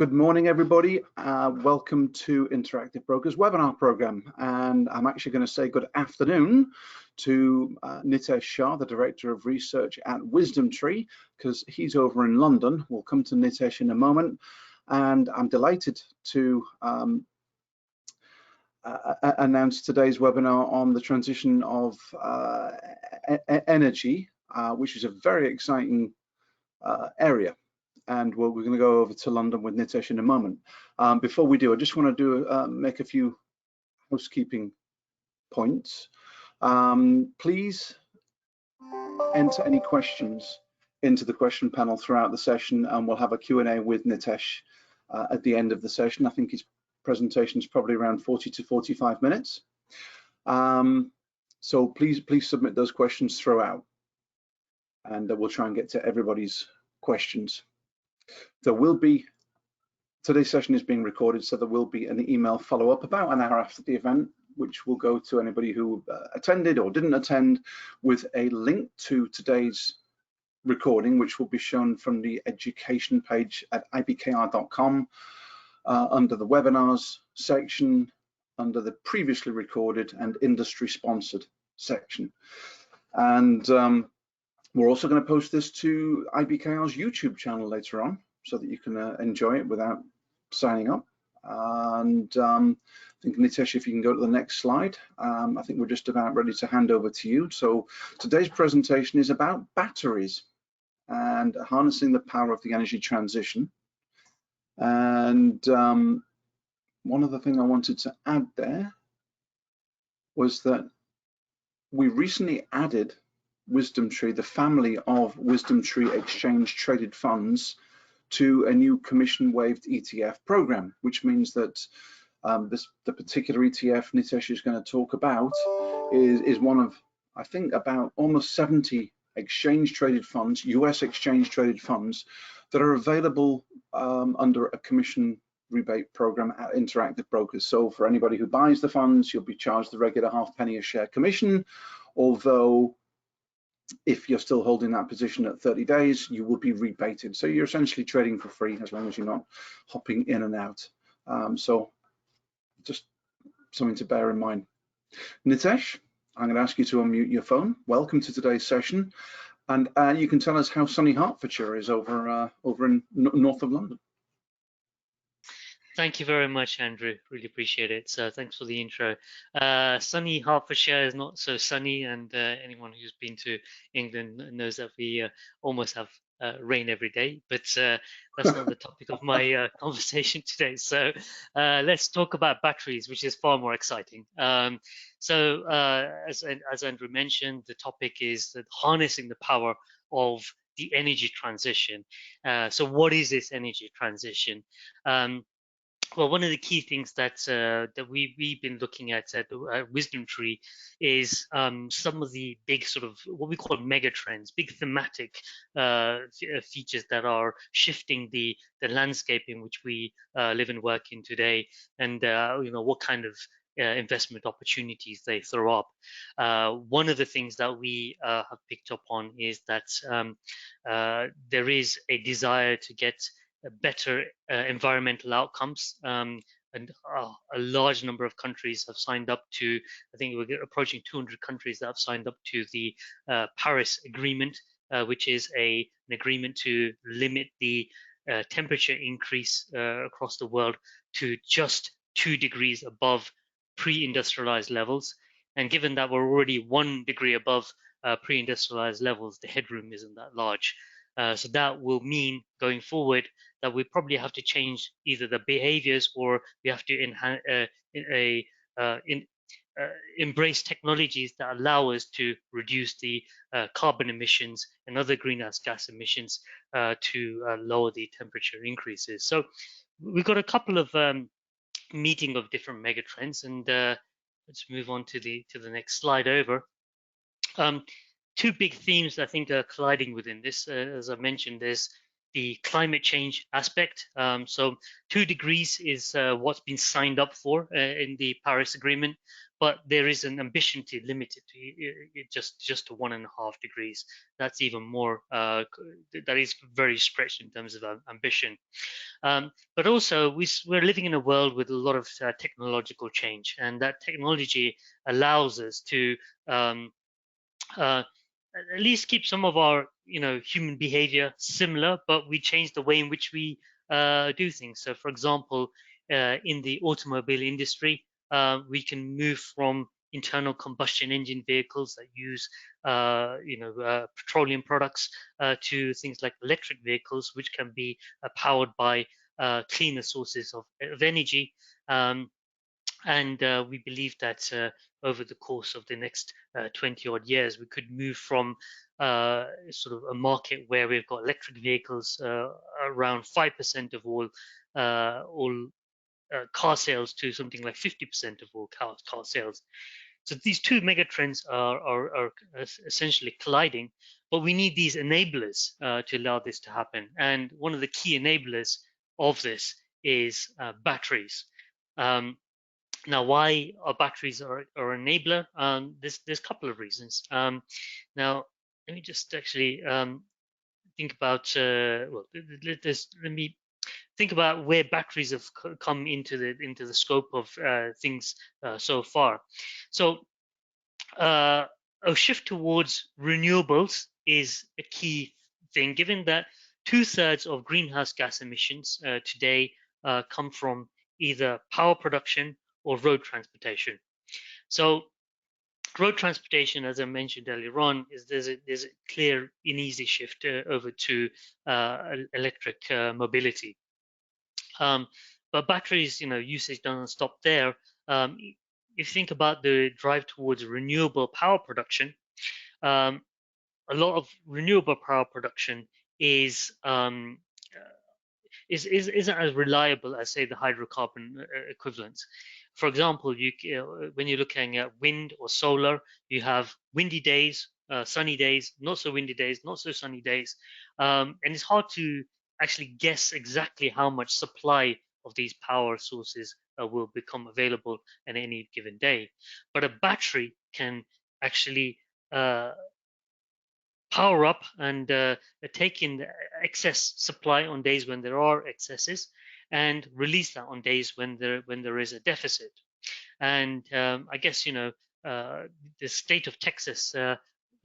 Good morning, everybody. Welcome to Interactive Brokers webinar program. And I'm actually going to say good afternoon to Nitesh Shah, the Director of Research at WisdomTree, because he's over in London. We'll come to Nitesh in a moment. And I'm delighted to announce today's webinar on the transition of energy, which is a very exciting area. And we're going to go over to London with Nitesh in a moment. Before we do, I just want to make a few housekeeping points. Please enter any questions into the question panel throughout the session, and we'll have a Q&A with Nitesh at the end of the session. I think his presentation is probably around 40 to 45 minutes. So please submit those questions throughout, and we'll try and get to everybody's questions. There will be, today's session is being recorded, so there will be an email follow-up about an hour after the event, which will go to anybody who attended or didn't attend, with a link to today's recording, which will be shown from the education page at ibkr.com under the webinars section, under the previously recorded and industry sponsored section. And we're also going to post this to IBKR's YouTube channel later on, so that you can enjoy it without signing up. And I think, Nitesh, if you can go to the next slide, I think we're just about ready to hand over to you. So today's presentation is about batteries and harnessing the power of the energy transition. And one other thing I wanted to add there was that we recently added WisdomTree, the family of WisdomTree exchange traded funds, to a new commission waived ETF program, which means that the particular ETF Nitesh is going to talk about is one of, I think, about almost 70 exchange traded funds, US exchange traded funds, that are available under a commission rebate program at Interactive Brokers. So for anybody who buys the funds, you'll be charged the regular half-penny a share commission, although if you're still holding that position at 30 days, you will be rebated. So you're essentially trading for free as long as you're not hopping in and out. So just something to bear in mind. Nitesh, I'm going to ask you to unmute your phone. Welcome to today's session. And you can tell us how sunny Hertfordshire is over in north of London. Thank you very much, Andrew. Really appreciate it. So thanks for the intro. Sunny Hertfordshire is not so sunny, and anyone who's been to England knows that we almost have rain every day, but that's not the topic of my conversation today. So let's talk about batteries, which is far more exciting. So as Andrew mentioned, the topic is that harnessing the power of the energy transition. So what is this energy transition? Well, one of the key things that we've been looking at WisdomTree is some of the big sort of what we call mega trends, big thematic features that are shifting the landscape in which we live and work in today, and what kind of investment opportunities they throw up. One of the things that we have picked up on is that there is a desire to get better environmental outcomes, and a large number of countries have signed up to, I think we're approaching 200 countries that have signed up to the Paris Agreement, which is an agreement to limit the temperature increase across the world to just 2 degrees above pre-industrialized levels. And given that we're already 1 degree above pre-industrialized levels, the headroom isn't that large. So that will mean going forward that we probably have to change either the behaviors, or we have to embrace technologies that allow us to reduce the carbon emissions and other greenhouse gas emissions to lower the temperature increases. So we've got a couple of meeting of different megatrends, and let's move on to the next slide over. 2 big themes I think are colliding within this. As I mentioned, there's the climate change aspect. So 2 degrees is what's been signed up for in the Paris Agreement, but there is an ambition to limit it to just to 1.5 degrees. That's even more. That is very stretched in terms of ambition. But also, we're living in a world with a lot of technological change, and that technology allows us to uh, at least keep some of our human behavior similar, but we change the way in which we do things. So, for example, in the automobile industry, we can move from internal combustion engine vehicles that use petroleum products to things like electric vehicles, which can be powered by cleaner sources of energy. And we believe that over the course of the next 20 odd years, we could move from sort of a market where we've got electric vehicles around 5% of all car sales to something like 50% of all car sales. So these two mega trends are essentially colliding, but we need these enablers to allow this to happen. And one of the key enablers of this is batteries. Now, why are batteries are an enabler? There's a couple of reasons. Now, let me just actually think about. Well, let me think about where batteries have come into the scope of things so far. So, a shift towards renewables is a key thing, given that 2/3 of greenhouse gas emissions today come from either power production or road transportation. So road transportation, as I mentioned earlier on, is there's a clear and easy shift over to electric mobility. But batteries, usage doesn't stop there. If you think about the drive towards renewable power production, a lot of renewable power production isn't as reliable as, say, the hydrocarbon equivalents. For example, when you're looking at wind or solar, you have windy days, sunny days, not so windy days, not so sunny days, and it's hard to actually guess exactly how much supply of these power sources will become available at any given day. But a battery can actually power up and take in the excess supply on days when there are excesses, and release that on days when there is a deficit. And I guess the state of Texas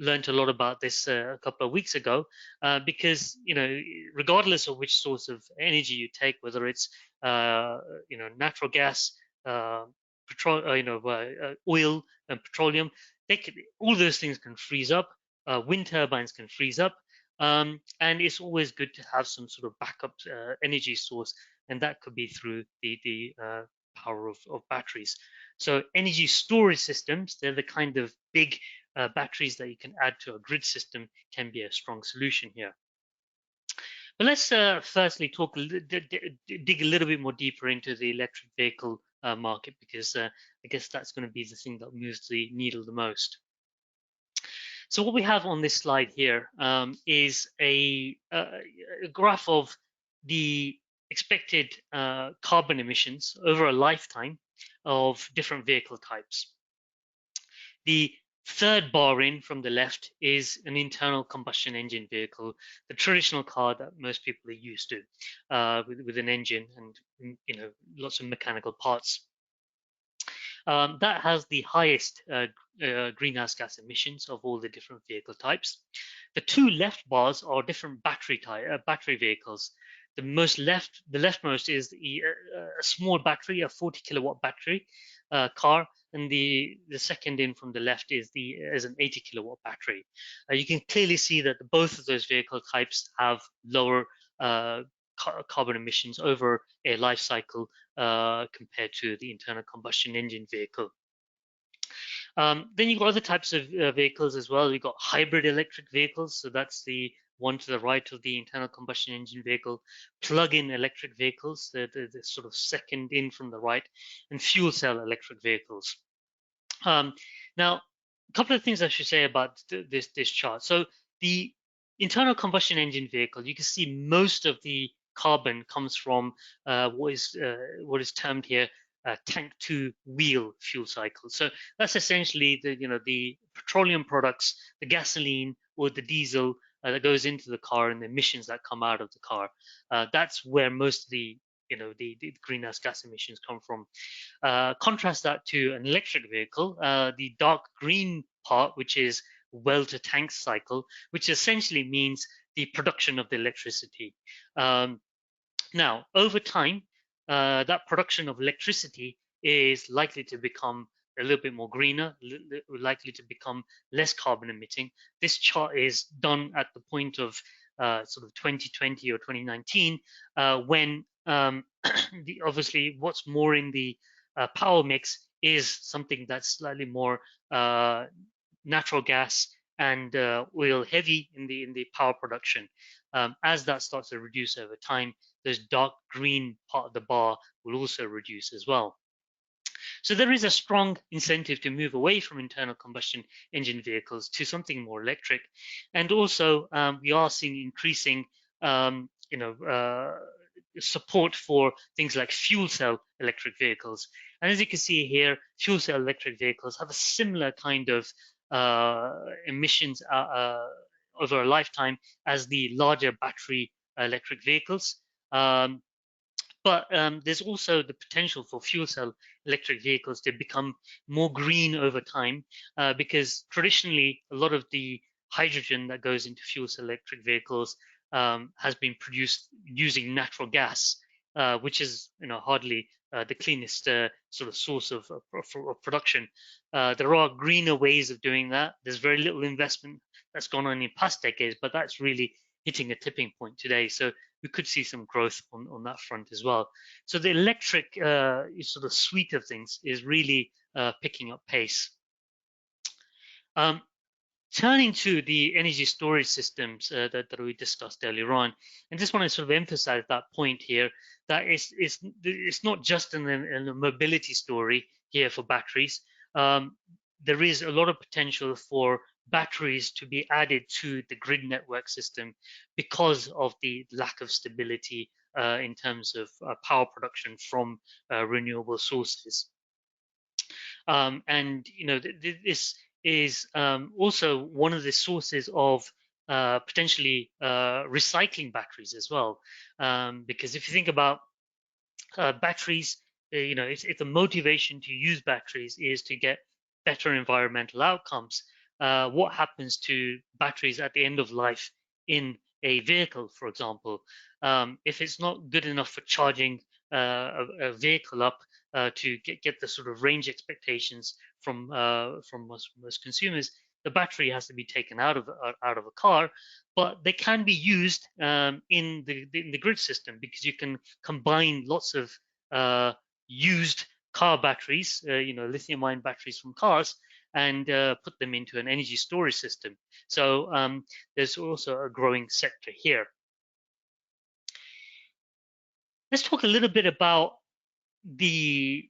learned a lot about this a couple of weeks ago, because regardless of which source of energy you take, whether it's natural gas, petrol, oil and petroleum, all those things can freeze up. Wind turbines can freeze up, and it's always good to have some sort of backup energy source, and that could be through the power of batteries. So energy storage systems, they're the kind of big batteries that you can add to a grid system, can be a strong solution here. But let's firstly dig a little bit more deeper into the electric vehicle market, because I guess that's going to be the thing that moves the needle the most. So what we have on this slide here is a graph of the expected carbon emissions over a lifetime of different vehicle types. The third bar in from the left is an internal combustion engine vehicle, the traditional car that most people are used to, with an engine and lots of mechanical parts. That has the highest greenhouse gas emissions of all the different vehicle types. The two left bars are different battery vehicles. The leftmost is a small battery, a 40 kilowatt battery car, and the second in from the left is an 80 kilowatt battery. You can clearly see that both of those vehicle types have lower carbon emissions over a life cycle compared to the internal combustion engine vehicle. Then you've got other types of vehicles as well. You've got hybrid electric vehicles, so that's the one to the right of the internal combustion engine vehicle, plug-in electric vehicles, the sort of second in from the right, and fuel cell electric vehicles. Now, a couple of things I should say about this chart. So the internal combustion engine vehicle, you can see most of the carbon comes from what is termed here tank to wheel fuel cycle. So that's essentially the petroleum products, the gasoline or the diesel that goes into the car and the emissions that come out of the car. That's where most of the greenhouse gas emissions come from. Contrast that to an electric vehicle, the dark green part, which is well to tank cycle, which essentially means the production of the electricity. Now, over time, that production of electricity is likely to become a little bit more greener, likely to become less carbon emitting. This chart is done at the point of sort of 2020 or 2019, when obviously what's more in the power mix is something that's slightly more natural gas and oil heavy in the power production. As that starts to reduce over time, this dark green part of the bar will also reduce as well. So there is a strong incentive to move away from internal combustion engine vehicles to something more electric. And also we are seeing increasing support for things like fuel cell electric vehicles. And as you can see here, fuel cell electric vehicles have a similar kind of emissions over a lifetime as the larger battery electric vehicles. But there's also the potential for fuel cell electric vehicles to become more green over time, because traditionally a lot of the hydrogen that goes into fuel cell electric vehicles has been produced using natural gas, which is hardly the cleanest sort of source of production. There are greener ways of doing that. There's very little investment that's gone on in past decades, but that's really hitting a tipping point today. So we could see some growth on that front as well. So the electric sort of suite of things is really picking up pace. Turning to the energy storage systems that we discussed earlier on, and just want to sort of emphasize that point here, that it's not just in a mobility story here for batteries. There is a lot of potential for batteries to be added to the grid network system because of the lack of stability in terms of power production from renewable sources. And this is also one of the sources of potentially recycling batteries as well, because if you think about batteries, if the motivation to use batteries is to get better environmental outcomes, what happens to batteries at the end of life in a vehicle, for example? If it's not good enough for charging a vehicle up to get the sort of range expectations from most consumers, the battery has to be taken out of a car. But they can be used in the grid system, because you can combine lots of used car batteries, lithium-ion batteries from cars, and put them into an energy storage system. So there's also a growing sector here. Let's talk a little bit about the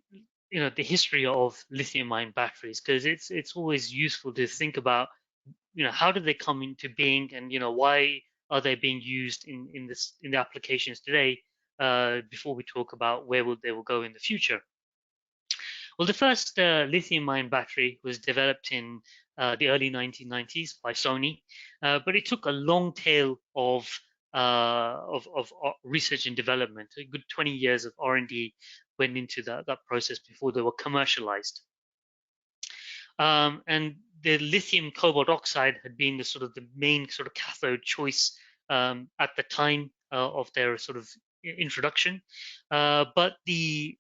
history of lithium-ion batteries, because it's always useful to think about how did they come into being, and why are they being used in the applications today, before we talk about where they will go in the future. Well, the first lithium-ion battery was developed in the early 1990s by Sony, but it took a long tail of research and development. A good 20 years of R&D went into that process before they were commercialized. And the lithium cobalt oxide had been the main sort of cathode choice at the time of their sort of introduction. But the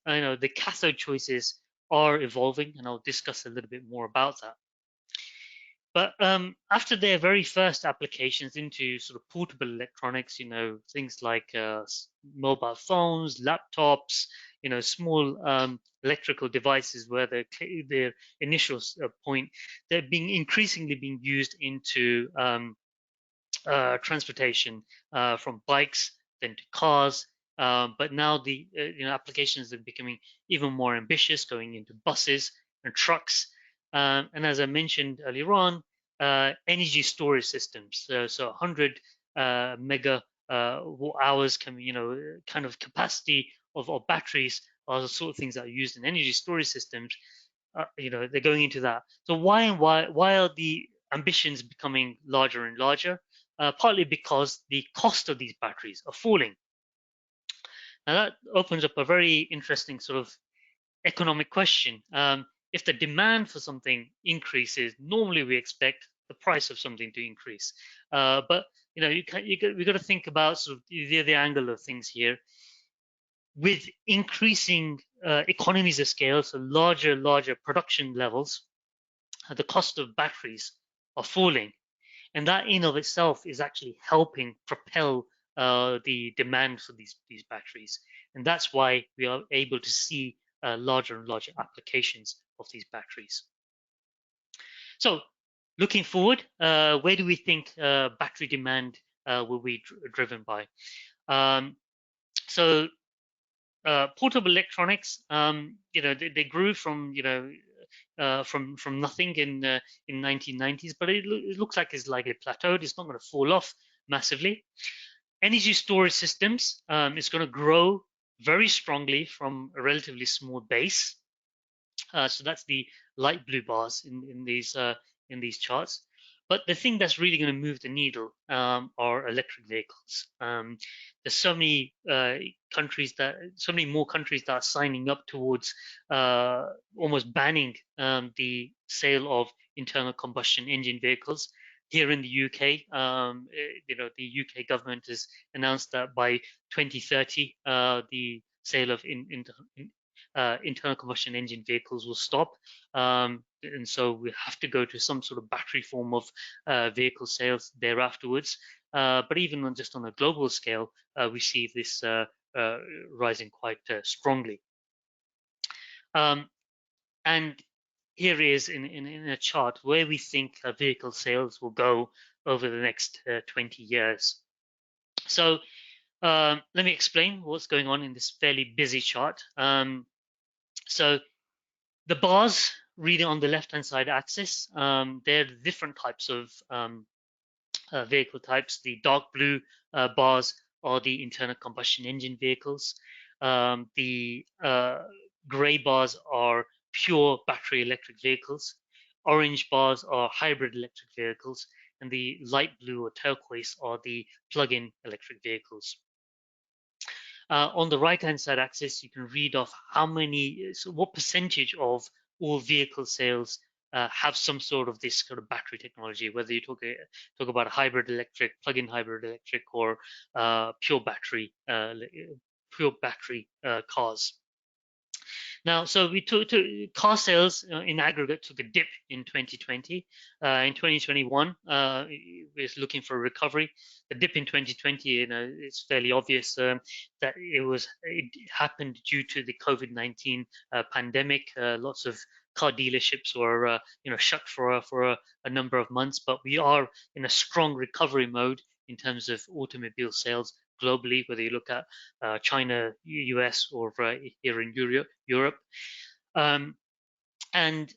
cathode choices are evolving, and I'll discuss a little bit more about that. But after their very first applications into sort of portable electronics, things like mobile phones, laptops, small electrical devices, where their initial point, they're increasingly being used into transportation, from bikes then to cars. But now the applications are becoming even more ambitious, going into buses and trucks. And as I mentioned earlier on, energy storage systems. So 100 mega watt hours kind of capacity of batteries are the sort of things that are used in energy storage systems. They're going into that. So why are the ambitions becoming larger and larger? Partly because the cost of these batteries are falling. Now that opens up a very interesting sort of economic question. If the demand for something increases, normally we expect the price of something to increase. But we got to think about sort of the angle of things here. With increasing economies of scale, so larger production levels, the cost of batteries are falling, and that in of itself is actually helping propel the demand for these batteries, and that's why we are able to see larger and larger applications of these batteries. So, looking forward, where do we think battery demand will be driven by? Portable electronics, they grew from from nothing in 1990s, but it looks like it's likely plateaued. It's not going to fall off massively. Energy storage systems is going to grow very strongly from a relatively small base. So that's the light blue bars in these charts. But the thing that's really going to move the needle are electric vehicles. There's so many so many more countries that are signing up towards almost banning the sale of internal combustion engine vehicles. Here in the UK, the UK government has announced that by 2030, the sale of internal combustion engine vehicles will stop, and so we have to go to some sort of battery form of vehicle sales there afterwards. But even just on a global scale, we see this rising quite strongly. And here is in a chart where we think vehicle sales will go over the next 20 years. So let me explain what's going on in this fairly busy chart. So the bars really on the left-hand side axis, they're the different types of vehicle types. The dark blue bars are the internal combustion engine vehicles. The gray bars are pure battery electric vehicles. Orange bars are hybrid electric vehicles, and the light blue or turquoise are the plug-in electric vehicles. On the right-hand side axis, you can read off what percentage of all vehicle sales have some sort of this kind of battery technology, whether you talk about a hybrid electric, plug-in hybrid electric, or pure battery cars. Now, so car sales in aggregate took a dip in 2020. In 2021, we're looking for a recovery. The dip in 2020, it's fairly obvious that it happened due to the COVID-19 pandemic. Lots of car dealerships were shut for a number of months, but we are in a strong recovery mode in terms of automobile sales globally, whether you look at China, US, or here in Europe. And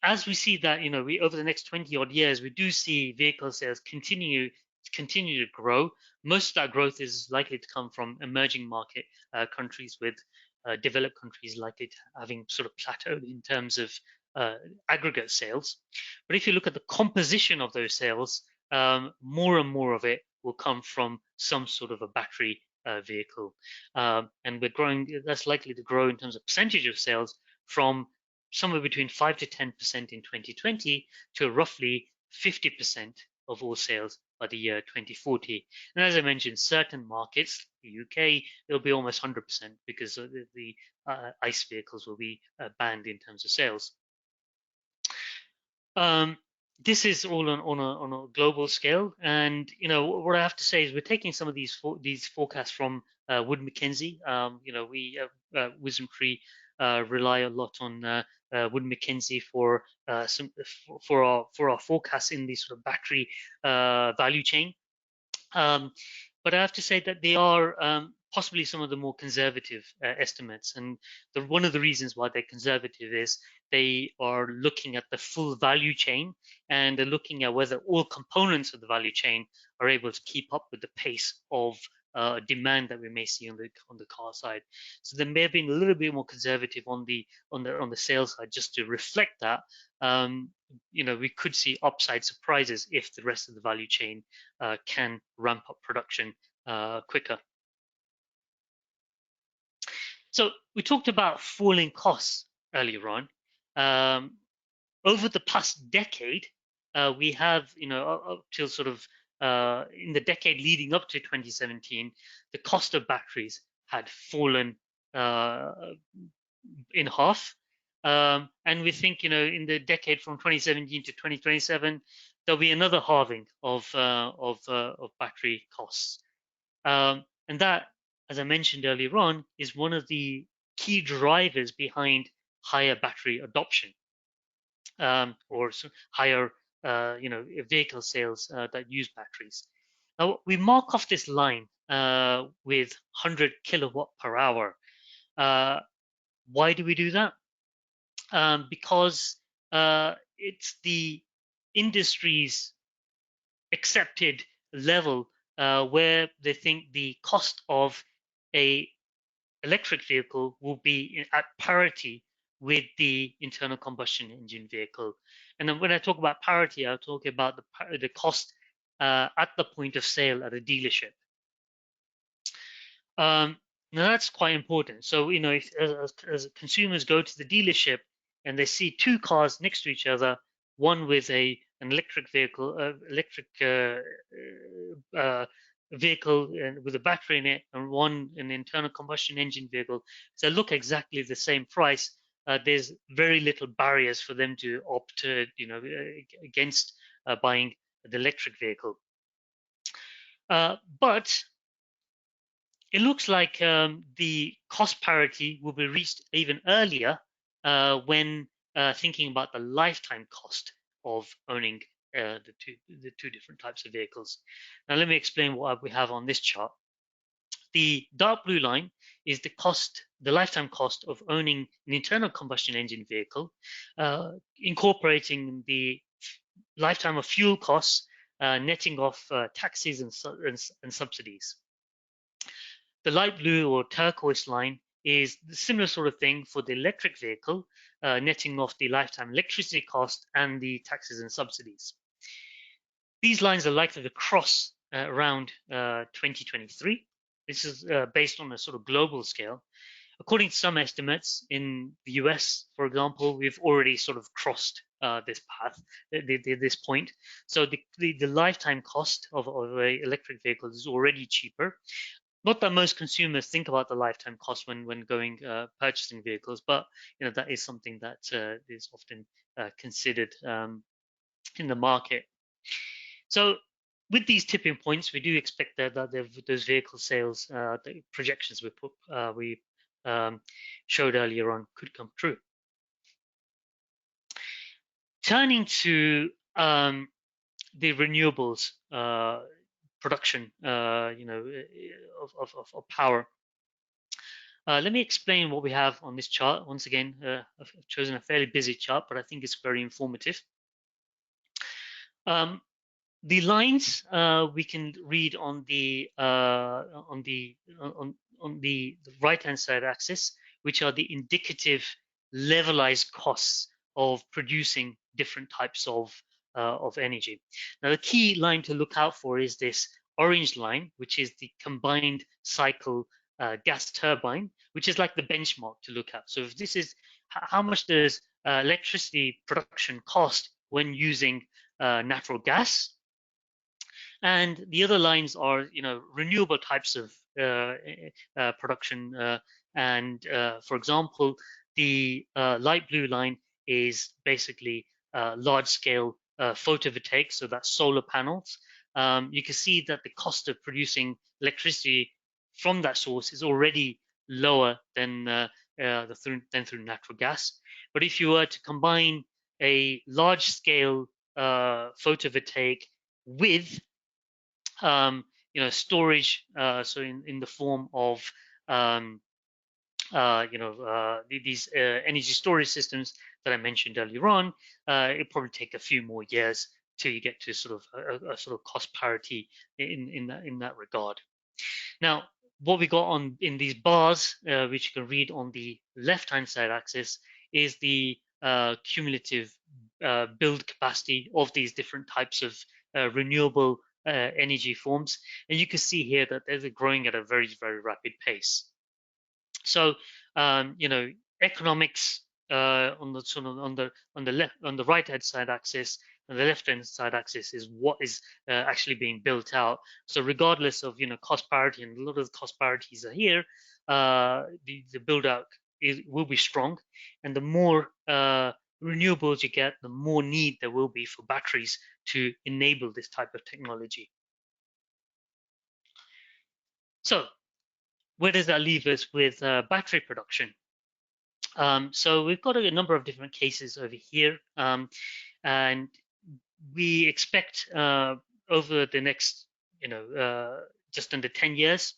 as we see that, over the next 20 odd years, we do see vehicle sales continue to grow. Most of that growth is likely to come from emerging market countries, with developed countries likely to having sort of plateaued in terms of aggregate sales. But if you look at the composition of those sales, more and more of it will come from some sort of a battery vehicle, and that's likely to grow in terms of percentage of sales from somewhere between 5 to 10% in 2020 to roughly 50% of all sales by the year 2040. And as I mentioned, certain markets, the UK, it'll be almost 100% because the ICE vehicles will be banned in terms of sales. This is all on a global scale, and what I have to say is we're taking some of these forecasts from Wood Mackenzie. WisdomTree rely a lot on Wood Mackenzie for our forecasts in the sort of battery value chain. But I have to say that they are possibly some of the more conservative estimates, and one of the reasons why they're conservative is they are looking at the full value chain, and they're looking at whether all components of the value chain are able to keep up with the pace of demand that we may see on the car side. So they may have been a little bit more conservative on the sales side, just to reflect that. We could see upside surprises if the rest of the value chain can ramp up production quicker. So we talked about falling costs earlier on. Over the past decade, we have, up till sort of in the decade leading up to 2017, the cost of batteries had fallen in half. And we think, in the decade from 2017 to 2027, there'll be another halving of battery costs. And that, as I mentioned earlier on, is one of the key drivers behind higher battery adoption, or higher, vehicle sales that use batteries. Now, we mark off this line with 100 kilowatt per hour. Why do we do that? Because it's the industry's accepted level where they think the cost of a electric vehicle will be at parity with the internal combustion engine vehicle. And then when I talk about parity, I'll talk about the cost at the point of sale at a dealership. Now that's quite important. So, if, as consumers go to the dealership and they see two cars next to each other, one with an electric vehicle, vehicle with a battery in it, and one an internal combustion engine vehicle, so look exactly the same price. There's very little barriers for them to opt, against buying the electric vehicle. But it looks like the cost parity will be reached even earlier when thinking about the lifetime cost of owning the two different types of vehicles. Now, let me explain what we have on this chart. The dark blue line is the lifetime cost of owning an internal combustion engine vehicle, incorporating the lifetime of fuel costs, netting off taxes and subsidies. The light blue or turquoise line is the similar sort of thing for the electric vehicle, netting off the lifetime electricity cost and the taxes and subsidies. These lines are likely to cross around 2023. This is based on a sort of global scale. According to some estimates in the US, for example, we've already sort of crossed this path, this point. So the lifetime cost of an electric vehicle is already cheaper. Not that most consumers think about the lifetime cost when going purchasing vehicles, but that is something that is often considered in the market. So with these tipping points, we do expect that those vehicle sales the projections we showed earlier on could come true. Turning to the renewables production, of power. Let me explain what we have on this chart. Once again, I've chosen a fairly busy chart, but I think it's very informative. The lines we can read on the right-hand side axis, which are the indicative levelized costs of producing different types of energy. Now, the key line to look out for is this orange line, which is the combined cycle gas turbine, which is like the benchmark to look at. So if this is how much does electricity production cost when using natural gas, and the other lines are renewable types of production, and for example, the light blue line is basically large-scale photovoltaic, so that's solar panels. You can see that the cost of producing electricity from that source is already lower than through natural gas. But if you were to combine a large-scale photovoltaic with storage, so in the form of these energy storage systems that I mentioned earlier on, it'll probably take a few more years till you get to sort of a sort of cost parity in that regard. Now, what we got on in these bars, which you can read on the left-hand side axis, is the cumulative build capacity of these different types of renewable energy forms. And you can see here that they're growing at a very, very rapid pace. So, economics on the sort of on the right hand side axis, and the left hand side axis is what is actually being built out. So regardless of cost parity, and a lot of the cost parities are here, the build out will be strong, and the more renewables you get, the more need there will be for batteries to enable this type of technology. So where does that leave us with battery production? So we've got a number of different cases over here, and we expect over the next, just under 10 years,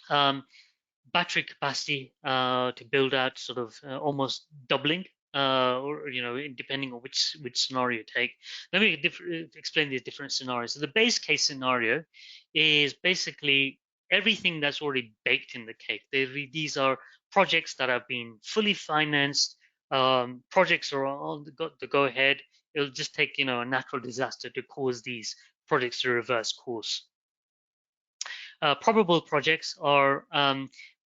battery capacity to build out sort of almost doubling, or depending on which scenario you take. Let me explain these different scenarios. So the base case scenario is basically everything that's already baked in the cake. These are projects that have been fully financed. Projects are on the go ahead. It'll just take a natural disaster to cause these projects to reverse course. Probable projects are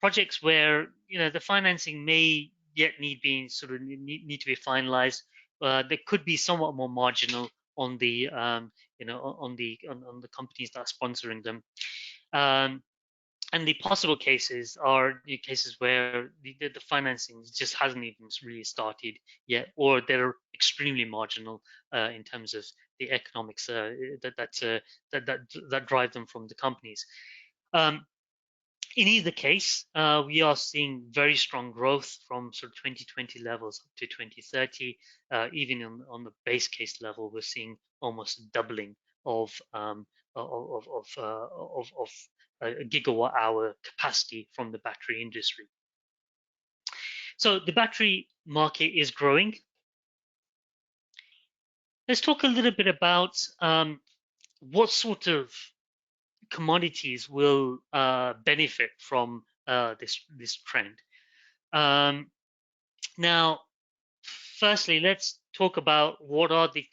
projects where the financing may yet need to be finalized. They could be somewhat more marginal on the on the companies that are sponsoring them. And the possible cases are the cases where the financing just hasn't even really started yet, or they're extremely marginal in terms of the economics that drive them from the companies. In either case, we are seeing very strong growth from sort of 2020 levels up to 2030. Even on the base case level, we're seeing almost a doubling of gigawatt hour capacity from the battery industry. So the battery market is growing. Let's talk a little bit about what sort of commodities will benefit from this trend. Now, firstly, let's talk about what are the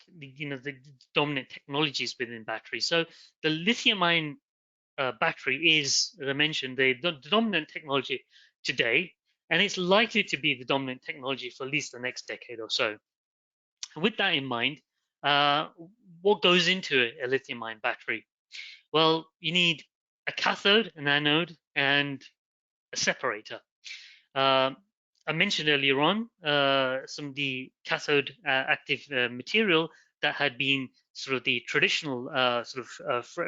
dominant technologies within batteries. So the lithium-ion battery is, as I mentioned, the dominant technology today, and it's likely to be the dominant technology for at least the next decade or so. And with that in mind, what goes into a lithium-ion battery? Well, you need a cathode, an anode, and a separator. I mentioned earlier on some of the cathode active material that had been sort of the traditional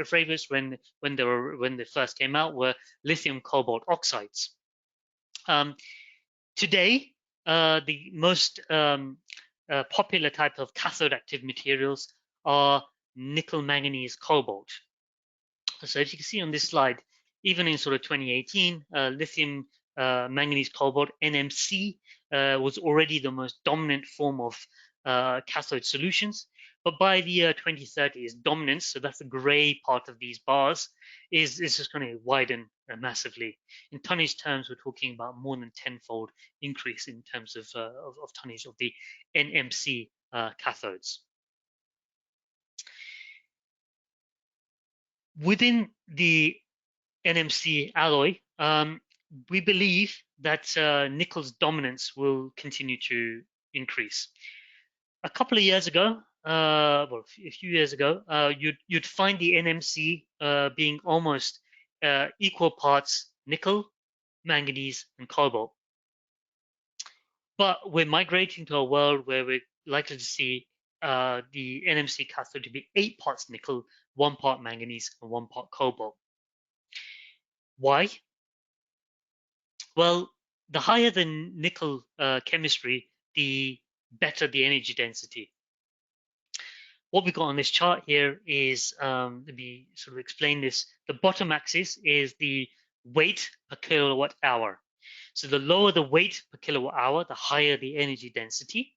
flavors when they first came out were lithium cobalt oxides. Today, the most popular type of cathode active materials are nickel manganese cobalt. So if you can see on this slide, even in sort of 2018, lithium manganese cobalt, NMC, was already the most dominant form of cathode solutions. But by the year 2030, its dominance, so that's the gray part of these bars, is just going to widen massively. In tonnage terms, we're talking about more than tenfold increase in terms of tonnage of the NMC cathodes. Within the NMC alloy, we believe that nickel's dominance will continue to increase. A couple of years ago, well, a few years ago, you'd find the NMC being almost equal parts nickel, manganese, and cobalt. But we're migrating to a world where we're likely to see the NMC cathode to be 8 parts nickel, 1 part manganese, and 1 part cobalt. Why? Well, the higher the nickel chemistry, the better the energy density. What we got on this chart here is, let me sort of explain this. The bottom axis is the weight per kilowatt hour. So the lower the weight per kilowatt hour, the higher the energy density.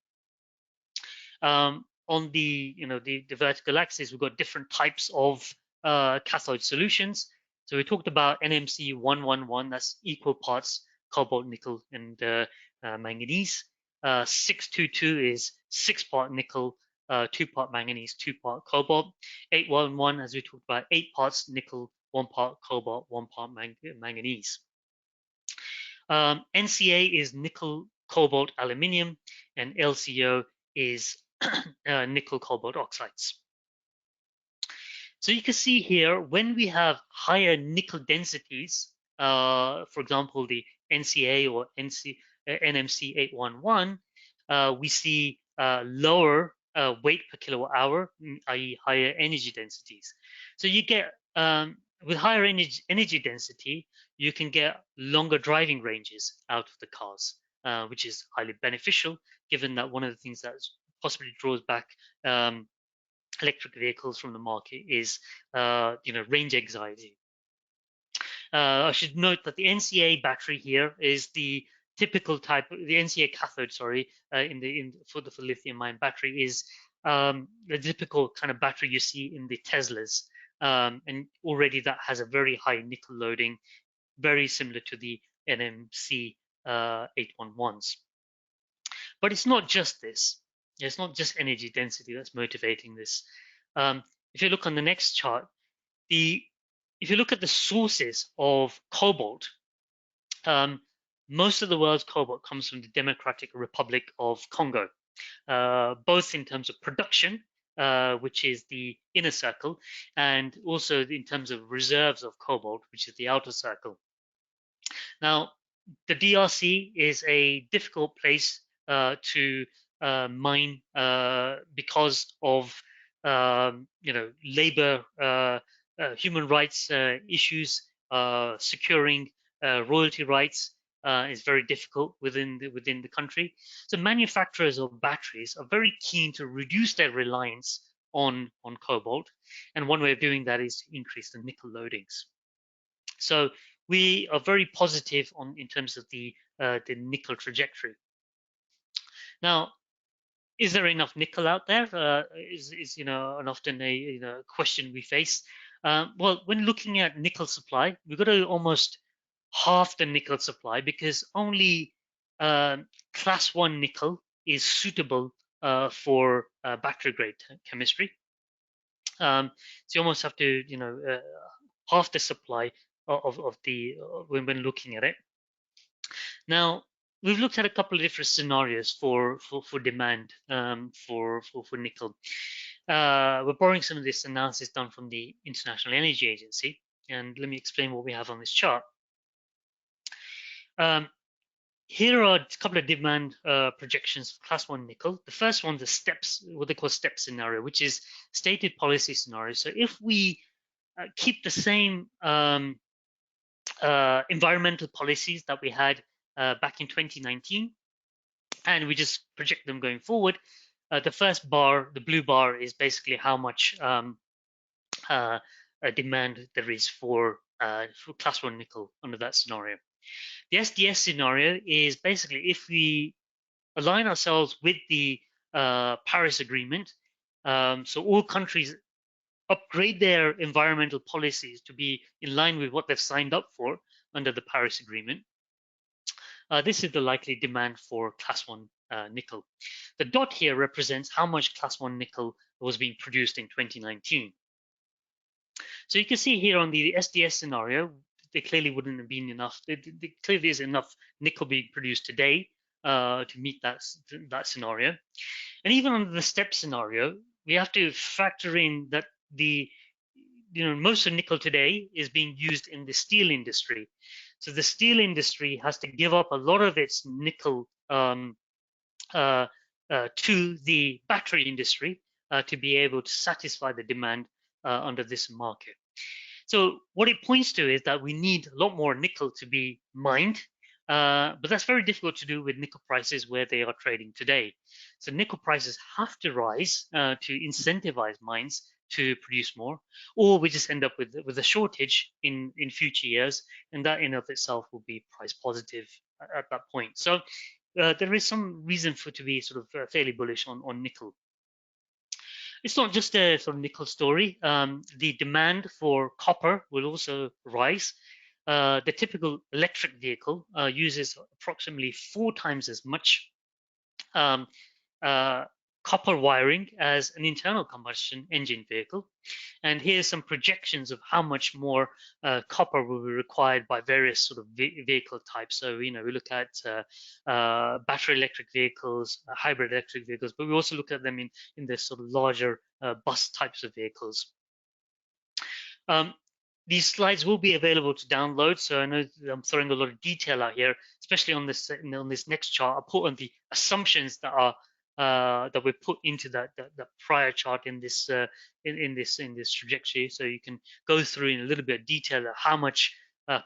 On the the vertical axis, we've got different types of cathode solutions. So we talked about NMC 111, that's equal parts cobalt, nickel, and manganese. 622 is 6-part nickel, 2-part manganese, 2-part cobalt. 811, as we talked about, 8 parts nickel, 1 part cobalt, 1 part manganese. NCA is nickel, cobalt, aluminium, and LCO is nickel, cobalt oxides. So you can see here, when we have higher nickel densities, for example, the NCA or NMC 811, we see lower weight per kilowatt hour, i.e. higher energy densities. So you get, with higher energy density, you can get longer driving ranges out of the cars, which is highly beneficial, given that one of the things that possibly draws back electric vehicles from the market is range anxiety. I should note that the NCA battery here is the typical type, the NCA cathode, sorry, for the lithium-ion battery is the typical kind of battery you see in the Teslas, and already that has a very high nickel loading, very similar to the NMC 811s. But it's not just this. It's not just energy density that's motivating this. If you look on the next chart, if you look at the sources of cobalt, most of the world's cobalt comes from the Democratic Republic of Congo, both in terms of production, which is the inner circle, and also in terms of reserves of cobalt, which is the outer circle. Now, the DRC is a difficult place to mine because of labor, human rights issues. Securing royalty rights is very difficult within the country. So manufacturers of batteries are very keen to reduce their reliance on cobalt, and one way of doing that is to increase the nickel loadings. So we are very positive in terms of the nickel trajectory. Now, is there enough nickel out there? Is an often a question we face. Well, when looking at nickel supply, we've got to almost half the nickel supply, because only class 1 nickel is suitable for battery grade chemistry. So you almost have to half the supply of the when looking at it. Now, we've looked at a couple of different scenarios for demand for nickel. We're borrowing some of this analysis done from the International Energy Agency, and let me explain what we have on this chart. Here are a couple of demand projections for class 1 nickel. The first one, the steps, what they call step scenario, which is stated policy scenario. So if we keep the same environmental policies that we had back in 2019, and we just project them going forward, the first bar, the blue bar, is basically how much demand there is for class 1 nickel under that scenario. The SDS scenario is basically if we align ourselves with the Paris Agreement, so all countries upgrade their environmental policies to be in line with what they've signed up for under the Paris Agreement. This is the likely demand for class 1 nickel. The dot here represents how much class 1 nickel was being produced in 2019. So you can see here on the SDS scenario, there clearly wouldn't have been enough. There clearly is enough nickel being produced today to meet that scenario. And even under the step scenario, we have to factor in that most of nickel today is being used in the steel industry. So the steel industry has to give up a lot of its nickel to the battery industry to be able to satisfy the demand under this market. So what it points to is that we need a lot more nickel to be mined, but that's very difficult to do with nickel prices where they are trading today. So nickel prices have to rise to incentivize mines to produce more, or we just end up with a shortage in future years, and that in of itself will be price positive at that point. So there is some reason to be sort of fairly bullish on nickel. It's not just a sort of nickel story. The demand for copper will also rise. The typical electric vehicle uses approximately 4 times as much um, uh, copper wiring as an internal combustion engine vehicle. And here's some projections of how much more copper will be required by various sort of vehicle types. So, we look at battery electric vehicles, hybrid electric vehicles, but we also look at them in the sort of larger bus types of vehicles. Um, these slides will be available to download, so I know I'm throwing a lot of detail out here, especially on this next chart. I'll put on the assumptions that are that we put into that prior chart in this in this trajectory, so you can go through in a little bit of detail of how much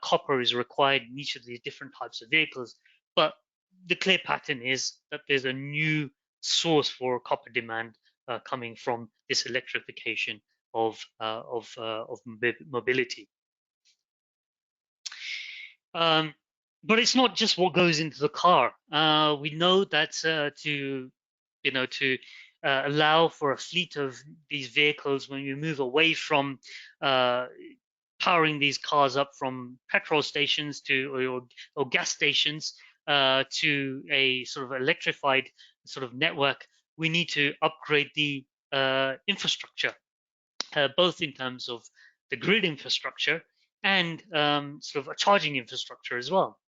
copper is required in each of these different types of vehicles. But the clear pattern is that there's a new source for copper demand coming from this electrification of mobility. But it's not just what goes into the car. We know that to allow for a fleet of these vehicles, when we move away from powering these cars up from petrol stations or gas stations to a sort of electrified sort of network, we need to upgrade the infrastructure, both in terms of the grid infrastructure and sort of a charging infrastructure as well.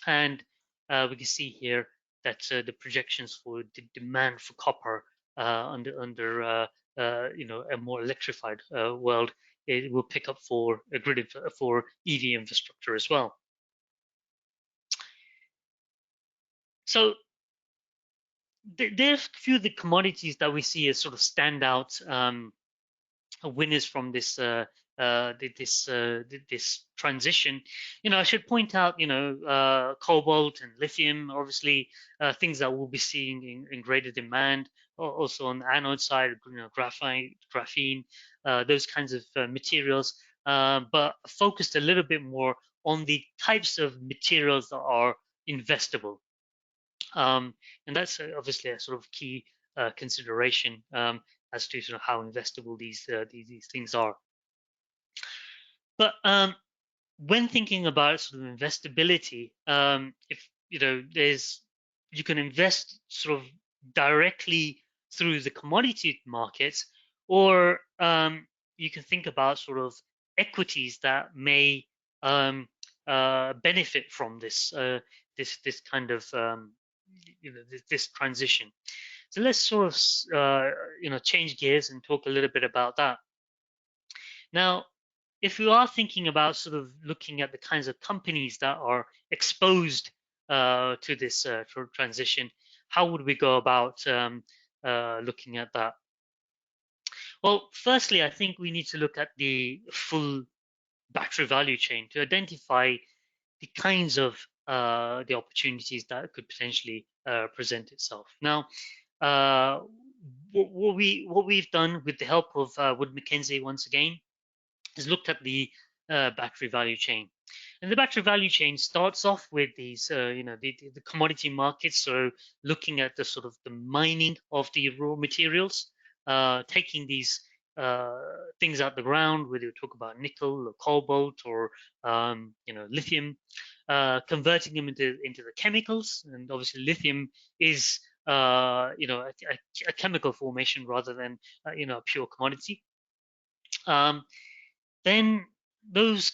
And we can see here that the projections for the demand for copper under a more electrified world, it will pick up for a grid for EV infrastructure as well. So there's a few of the commodities that we see as sort of standout winners from this this transition. I should point out, cobalt and lithium, obviously things that we'll be seeing in greater demand. Also on the anode side, graphene, those kinds of materials, but focused a little bit more on the types of materials that are investable. And that's obviously a sort of key consideration as to sort of how investable these things are. But when thinking about sort of investability, if you can invest sort of directly through the commodity markets, or you can think about sort of equities that may benefit from this this kind of this transition. So let's sort of change gears and talk a little bit about that. Now, if we are thinking about sort of looking at the kinds of companies that are exposed to this transition, how would we go about looking at that? Well, firstly, I think we need to look at the full battery value chain to identify the kinds of the opportunities that could potentially present itself. Now, what we've done with the help of Wood Mackenzie once again is looked at the battery value chain. And the battery value chain starts off with these, the commodity markets. So looking at the sort of the mining of the raw materials, taking these things out the ground, whether you talk about nickel or cobalt or lithium, converting them into the chemicals. And obviously lithium is a chemical formation rather than a pure commodity. Then those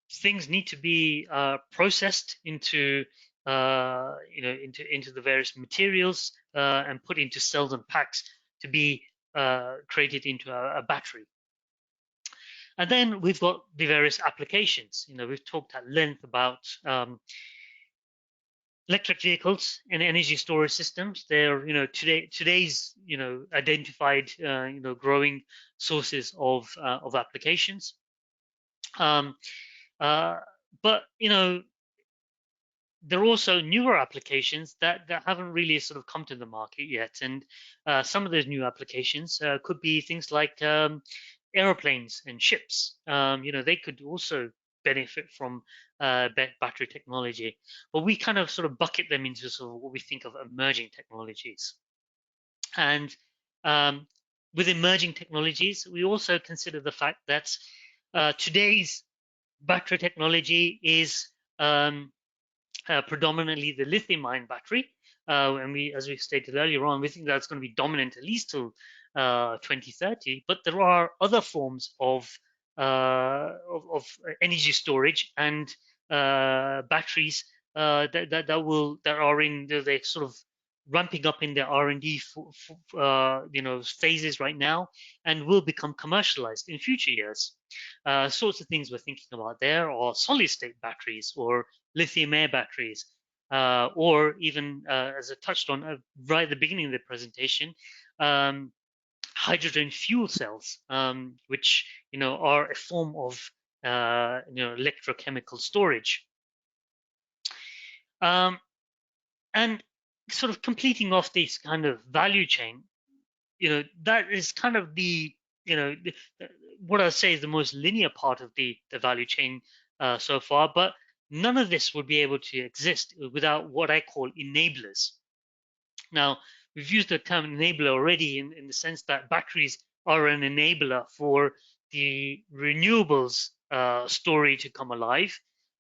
things need to be processed into into the various materials and put into cells and packs to be created into a battery. And then we've got the various applications. We've talked at length about electric vehicles and energy storage systems. They're today's identified growing sources of applications. But there are also newer applications that haven't really sort of come to the market yet, and some of those new applications could be things like airplanes and ships. They could also benefit from battery technology, but we kind of sort of bucket them into sort of what we think of emerging technologies. And with emerging technologies, we also consider the fact that today's battery technology is predominantly the lithium-ion battery. And as we stated earlier on, we think that's going to be dominant at least till 2030. But there are other forms of energy storage and batteries that are in the sort of ramping up in their R&D phases right now, and will become commercialized in future years. Sorts of things we're thinking about there are solid-state batteries or lithium-air batteries, or even, as I touched on right at the beginning of the presentation, hydrogen fuel cells, which are a form of electrochemical storage. And sort of completing off this kind of value chain, that is kind of the what I say is the most linear part of the value chain so far, but none of this would be able to exist without what I call enablers. Now, we've used the term enabler already in the sense that batteries are an enabler for the renewables story to come alive.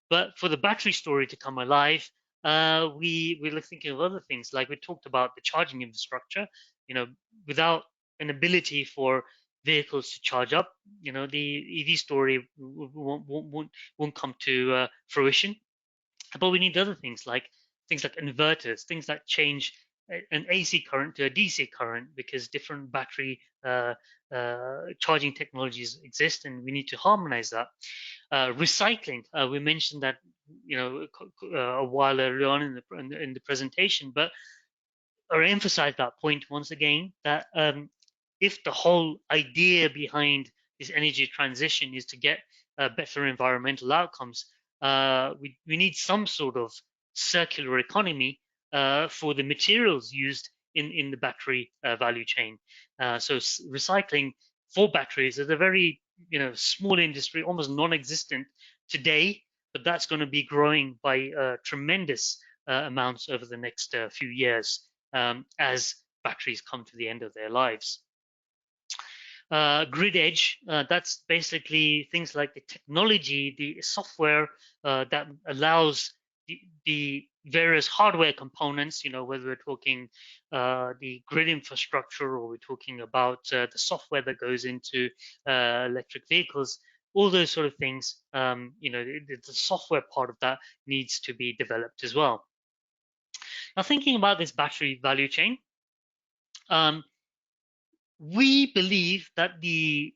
But for the battery story to come alive, we're thinking of other things, like we talked about the charging infrastructure. Without an ability for vehicles to charge up, the EV story won't come to fruition. But we need other things like inverters, things that change an AC current to a DC current, because different battery charging technologies exist, and we need to harmonize that. Recycling, we mentioned that a while earlier on in the presentation, but I emphasize that point once again, that if the whole idea behind this energy transition is to get better environmental outcomes, we need some sort of circular economy for the materials used in the battery value chain. So recycling for batteries is a very small industry, almost non-existent today, but that's going to be growing by tremendous amounts over the next few years as batteries come to the end of their lives. Grid edge, that's basically things like the technology, the software that allows the various hardware components, whether we're talking the grid infrastructure or we're talking about the software that goes into electric vehicles, all those sort of things, the software part of that needs to be developed as well. Now, thinking about this battery value chain, we believe that the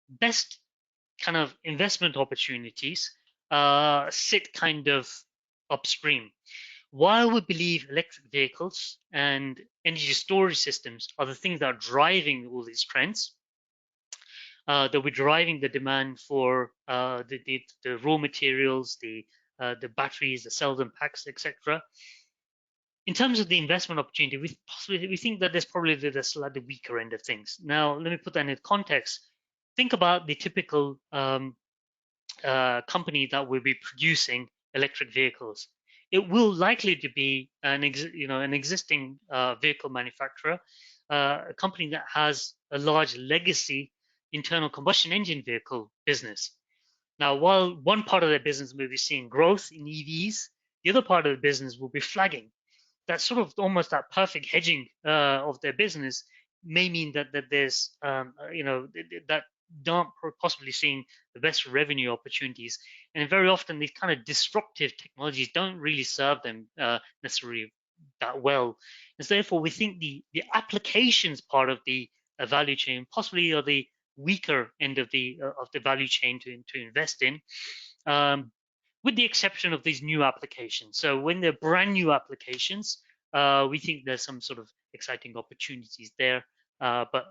best kind of investment opportunities sit kind of upstream. While we believe electric vehicles and energy storage systems are the things that are driving all these trends, that we're driving the demand for the raw materials, the batteries, the cells and packs, etc. In terms of the investment opportunity, we think that there's probably the slightly weaker end of things. Now, let me put that in context. Think about the typical company that will be producing electric vehicles. It will likely to be an existing vehicle manufacturer, a company that has a large legacy internal combustion engine vehicle business. Now, while one part of their business may be seeing growth in EVs, the other part of the business will be flagging. That sort of almost that perfect hedging of their business may mean that there's that aren't possibly seeing the best revenue opportunities, and very often these kind of disruptive technologies don't really serve them necessarily that well. And so therefore, we think the applications part of the value chain possibly are the weaker end of the value chain to invest in. With the exception of these new applications. So when they're brand new applications, we think there's some sort of exciting opportunities there, but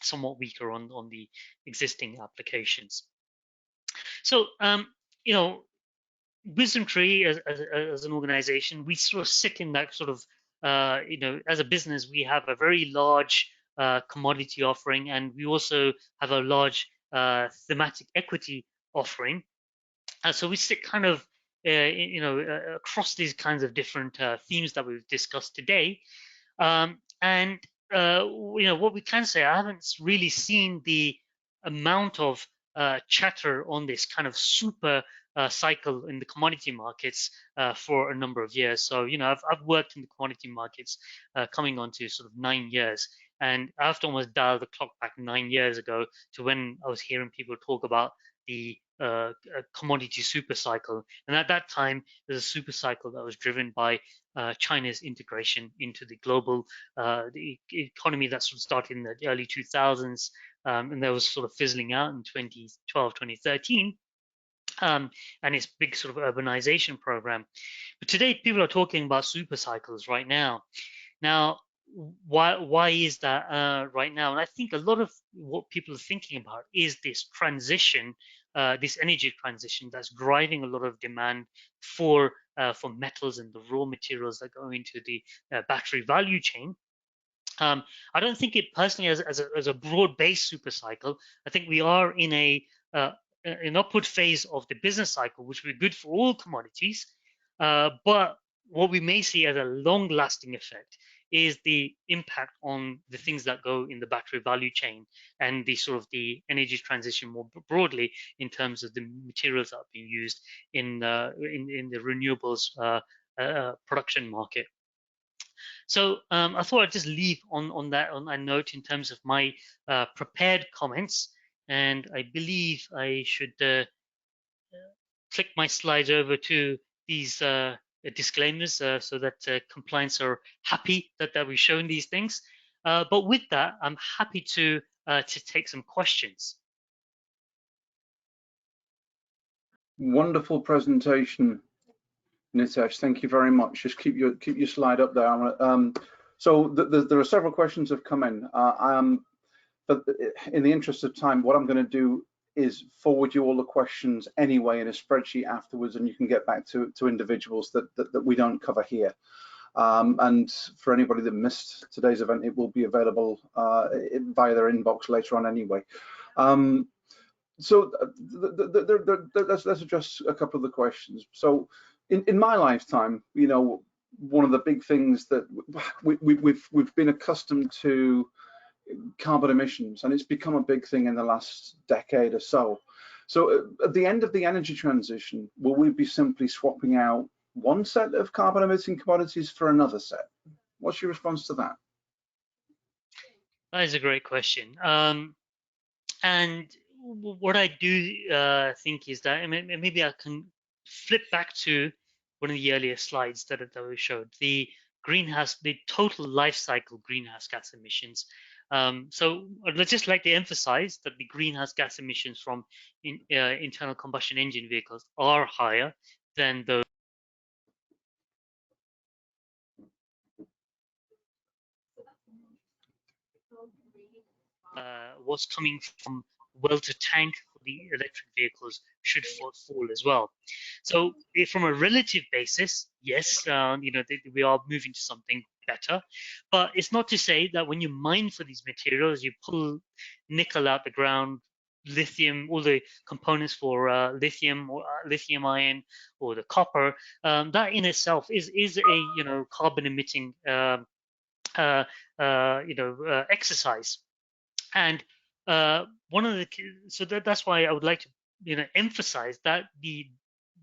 somewhat weaker on the existing applications. So, WisdomTree as an organization, we sort of sit in that sort of, as a business, we have a very large commodity offering, and we also have a large thematic equity offering. So we sit kind of, across these kinds of different themes that we've discussed today. And what we can say, I haven't really seen the amount of chatter on this kind of super cycle in the commodity markets for a number of years. So, I've worked in the commodity markets coming on to sort of 9 years, and I have to almost dial the clock back 9 years ago to when I was hearing people talk about the commodity super cycle. And at that time, there's a super cycle that was driven by China's integration into the global the economy that sort of started in the early 2000s, and that was sort of fizzling out in 2012, 2013, and its big sort of urbanization program. But today, people are talking about super cycles right now. Now, why is that right now? And I think a lot of what people are thinking about is this transition, this energy transition that's driving a lot of demand for metals and the raw materials that go into the battery value chain. I don't think it personally as a broad-based super cycle. I think we are in an upward phase of the business cycle, which will be good for all commodities. But what we may see as a long-lasting effect is the impact on the things that go in the battery value chain and the sort of the energy transition more broadly in terms of the materials that are being used in the renewables production market. So I thought I'd just leave on that note in terms of my prepared comments, and I believe I should click my slides over to these disclaimers so that compliance are happy that we've shown these things. But with that, I'm happy to take some questions. Wonderful presentation, Nitesh. Thank you very much. Just keep your slide up there. So there are several questions have come in. But in the interest of time, what I'm going to do is forward you all the questions anyway in a spreadsheet afterwards, and you can get back to individuals that we don't cover here. And for anybody that missed today's event, it will be available via their inbox later on anyway. So let's address a couple of the questions. So in my lifetime, one of the big things that we've been accustomed to carbon emissions, and it's become a big thing in the last decade or so. So at the end of the energy transition, will we be simply swapping out one set of carbon emitting commodities for another set? What's your response to that? That is a great question. And what I do think is that, maybe I can flip back to one of the earlier slides that we showed, the total life cycle greenhouse gas emissions. So I'd just like to emphasize that the greenhouse gas emissions from internal combustion engine vehicles are higher than those what's coming from well to tank for the electric vehicles should fall as well. So from a relative basis, yes, we are moving to something better, but it's not to say that when you mine for these materials, you pull nickel out the ground, lithium, all the components for lithium or lithium-ion or the copper, that in itself is a carbon emitting exercise. And that's why I would like to emphasize that the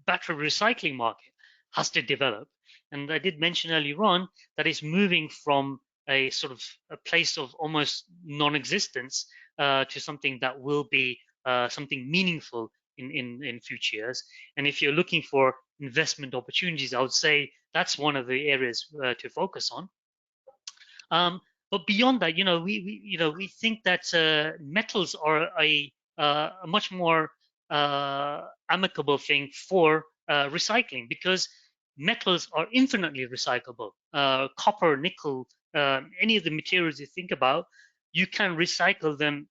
battery recycling market has to develop. And I did mention earlier on that it's moving from a sort of a place of almost non-existence to something that will be something meaningful in future years. And if you're looking for investment opportunities, I would say that's one of the areas to focus on. But beyond that, we think that metals are a much more amicable thing for recycling, because metals are infinitely recyclable. Copper, nickel, any of the materials you think about, you can recycle them,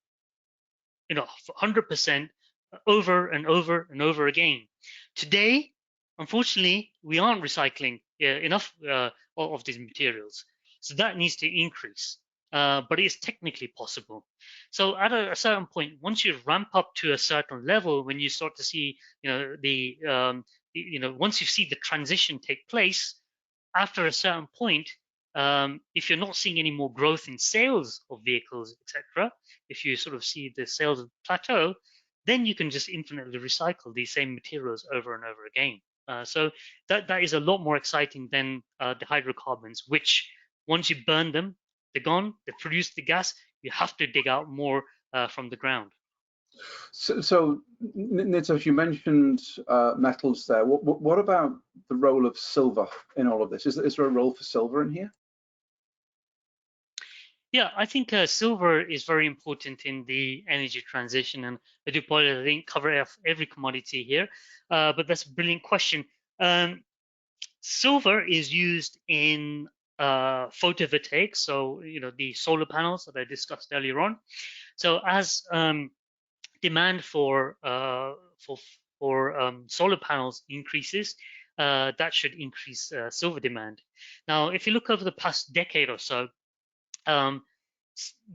100% over and over and over again. Today, unfortunately, we aren't recycling enough of these materials. So that needs to increase, but it is technically possible. So at a certain point, once you ramp up to a certain level, when you start to see, once you see the transition take place, after a certain point, if you're not seeing any more growth in sales of vehicles, etc., if you sort of see the sales plateau, then you can just infinitely recycle these same materials over and over again. So that is a lot more exciting than the hydrocarbons, which once you burn them, they're gone, they produce the gas, you have to dig out more from the ground. So Nitesh, you mentioned metals there. What about the role of silver in all of this? Is there a role for silver in here? Yeah, I think silver is very important in the energy transition, and I do apologize, I didn't cover every commodity here, but that's a brilliant question. Silver is used in photovoltaics, so the solar panels that I discussed earlier on. So as demand for solar panels increases, that should increase silver demand. Now, if you look over the past decade or so, um,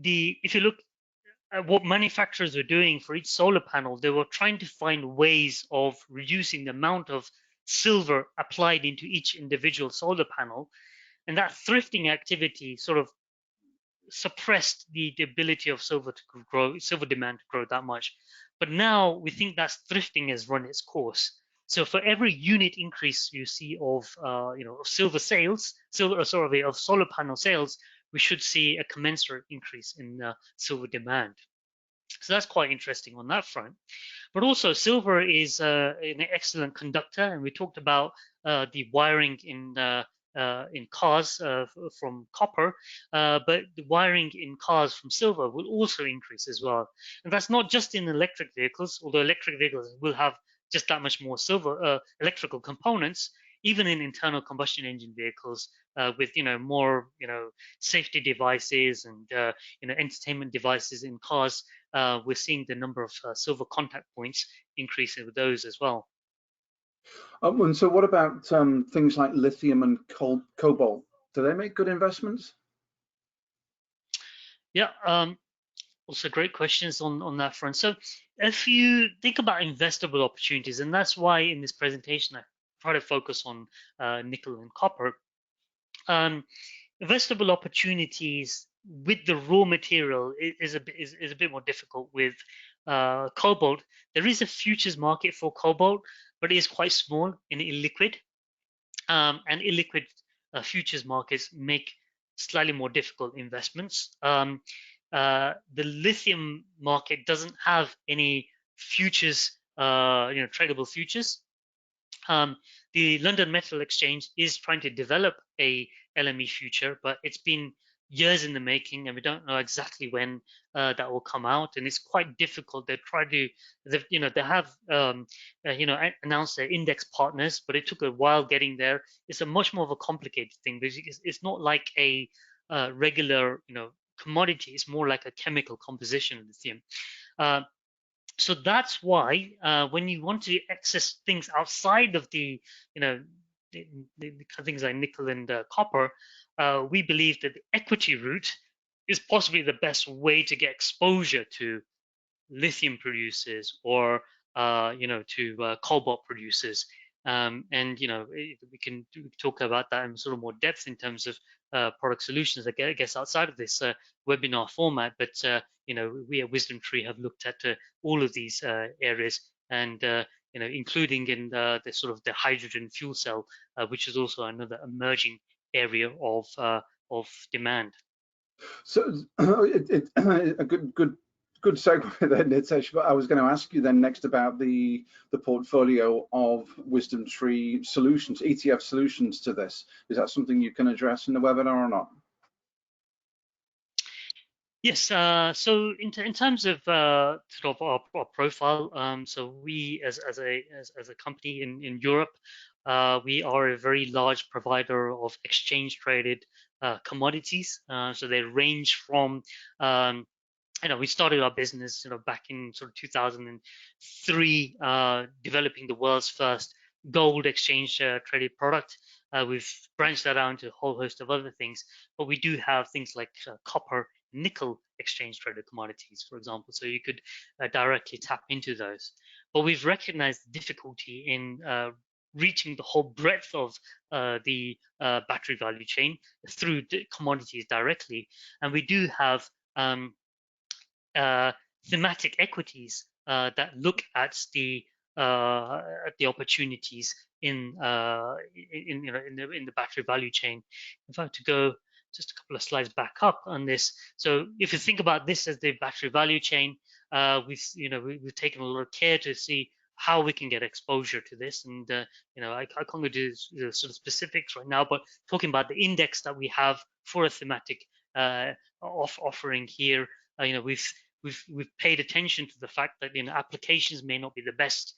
if you look at what manufacturers were doing for each solar panel, they were trying to find ways of reducing the amount of silver applied into each individual solar panel. And that thrifting activity sort of suppressed the ability of silver to grow, silver demand to grow that much. But now we think that thrifting has run its course. So for every unit increase you see of silver sales, of solar panel sales, we should see a commensurate increase in silver demand. So that's quite interesting on that front. But also silver is an excellent conductor, and we talked about the wiring in cars from copper, but the wiring in cars from silver will also increase as well. And that's not just in electric vehicles, although electric vehicles will have just that much more silver electrical components. Even in internal combustion engine vehicles, with more safety devices and entertainment devices in cars, we're seeing the number of silver contact points increasing with those as well. And so what about things like lithium and cobalt? Do they make good investments? Yeah, also great questions on that front. So if you think about investable opportunities, and that's why in this presentation I try to focus on nickel and copper, investable opportunities with the raw material is a bit more difficult. With cobalt, there is a futures market for cobalt, but it is quite small and illiquid. And illiquid futures markets make slightly more difficult investments. The lithium market doesn't have any futures, tradable futures. The London Metal Exchange is trying to develop a LME future, but it's been years in the making, and we don't know exactly when that will come out. And it's quite difficult. They have announced their index partners, but it took a while getting there. It's a much more of a complicated thing because it's not like a regular commodity. It's more like a chemical composition of lithium. So that's why when you want to access things outside of the things like nickel and copper, we believe that the equity route is possibly the best way to get exposure to lithium producers or to cobalt producers. And we can talk about that in sort of more depth in terms of product solutions, I guess, outside of this webinar format. But we at WisdomTree have looked at all of these areas, and including in the sort of the hydrogen fuel cell, which is also another emerging area of demand. So a good segue then, Nitesh. But I was going to ask you then next about the portfolio of WisdomTree solutions, ETF solutions to this. Is that something you can address in the webinar or not? Yes. So in terms of sort of our profile, so we as a company in Europe, we are a very large provider of exchange traded commodities. So they range from we started our business, back in sort of 2003, developing the world's first gold exchange traded product. We've branched that out into a whole host of other things, but we do have things like copper, nickel exchange traded commodities, for example, so you could directly tap into those. But we've recognized the difficulty in reaching the whole breadth of the battery value chain through commodities directly. And we do have thematic equities that look at the opportunities in the battery value chain. If I were to go just a couple of slides back up on this, so if you think about this as the battery value chain, we've taken a lot of care to see how we can get exposure to this, and I can't go into sort of specifics right now, but talking about the index that we have for a thematic offering here, we've paid attention to the fact that applications may not be the best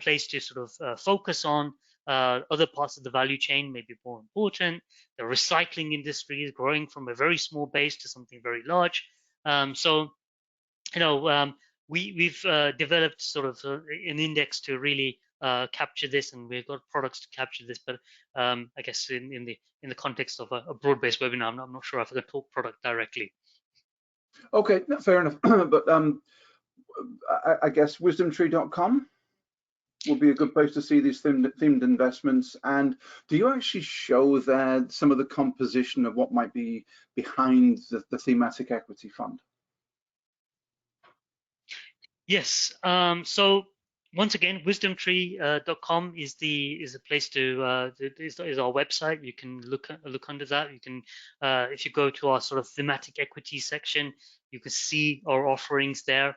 place to sort of focus on. Other parts of the value chain may be more important. The recycling industry is growing from a very small base to something very large. So we've developed sort of an index to really capture this, and we've got products to capture this. But I guess in the context of a broad-based webinar, I'm not sure if I can talk product directly. Okay, fair enough. But I guess WisdomTree.com will be a good place to see these themed investments. And do you actually show there some of the composition of what might be behind the thematic equity fund? Yes. So once again, WisdomTree.com is the place to is our website. You can look under that. You can if you go to our sort of thematic equity section, you can see our offerings there.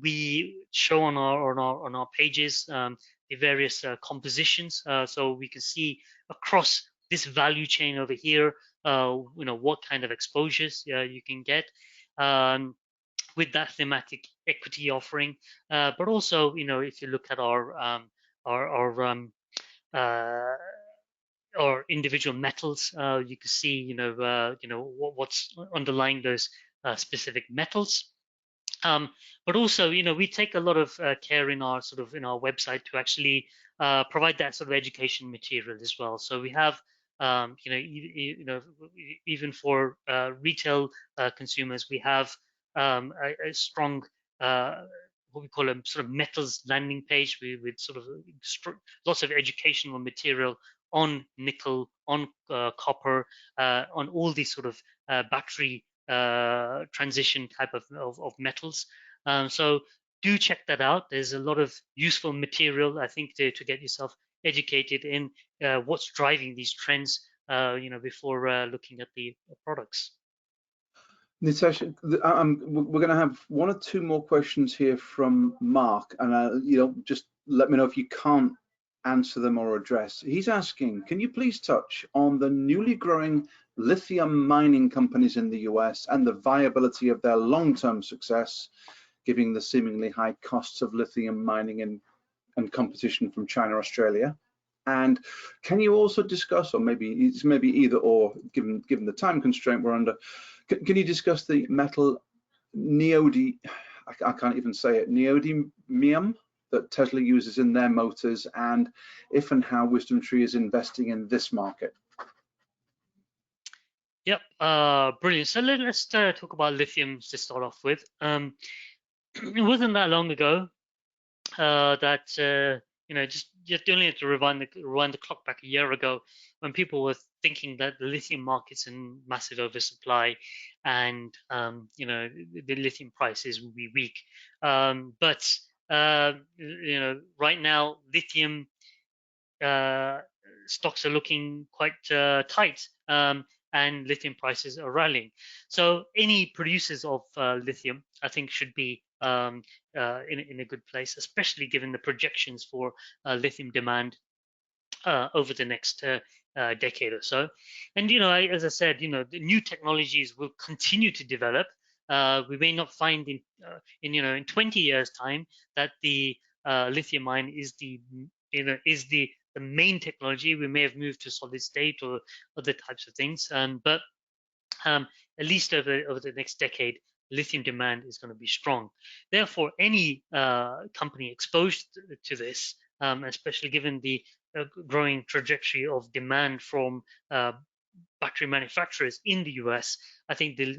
We show on our pages the various compositions, so we can see across this value chain over here, what kind of exposures you can get. With that thematic equity offering, but also, if you look at our individual metals, you can see, what's underlying those specific metals. But also, we take a lot of care in our website to actually provide that sort of education material as well. So we have, even for retail consumers, we have a strong what we call a sort of metals landing page with sort of lots of educational material on nickel, on copper, on all these sort of battery transition type of metals. So do check that out. There's a lot of useful material, I think, to get yourself educated in what's driving these trends, before looking at the products. Nitesh, we're going to have one or two more questions here from Mark, and just let me know if you can't answer them or address. He's asking, can you please touch on the newly growing lithium mining companies in the US and the viability of their long-term success, given the seemingly high costs of lithium mining and competition from China, Australia? And can you also discuss, or maybe either or, given the time constraint we're under, can you discuss the metal neodymium that Tesla uses in their motors, and if and how WisdomTree is investing in this market? Yep, brilliant. So let's talk about lithium to start off with. It wasn't that long ago that just only have to rewind the clock back a year ago, when people were thinking that the lithium market's in massive oversupply, and the lithium prices will be weak. But right now, lithium stocks are looking quite tight, and lithium prices are rallying. So any producers of lithium, I think, should be in a good place, especially given the projections for lithium demand over the next decade or so. And as I said, the new technologies will continue to develop. We may not find in 20 years' time that the lithium-ion is the main technology. We may have moved to solid state or other types of things, but at least over the next decade, lithium demand is going to be strong. Therefore, any company exposed to this, especially given the growing trajectory of demand from battery manufacturers in the US, I think the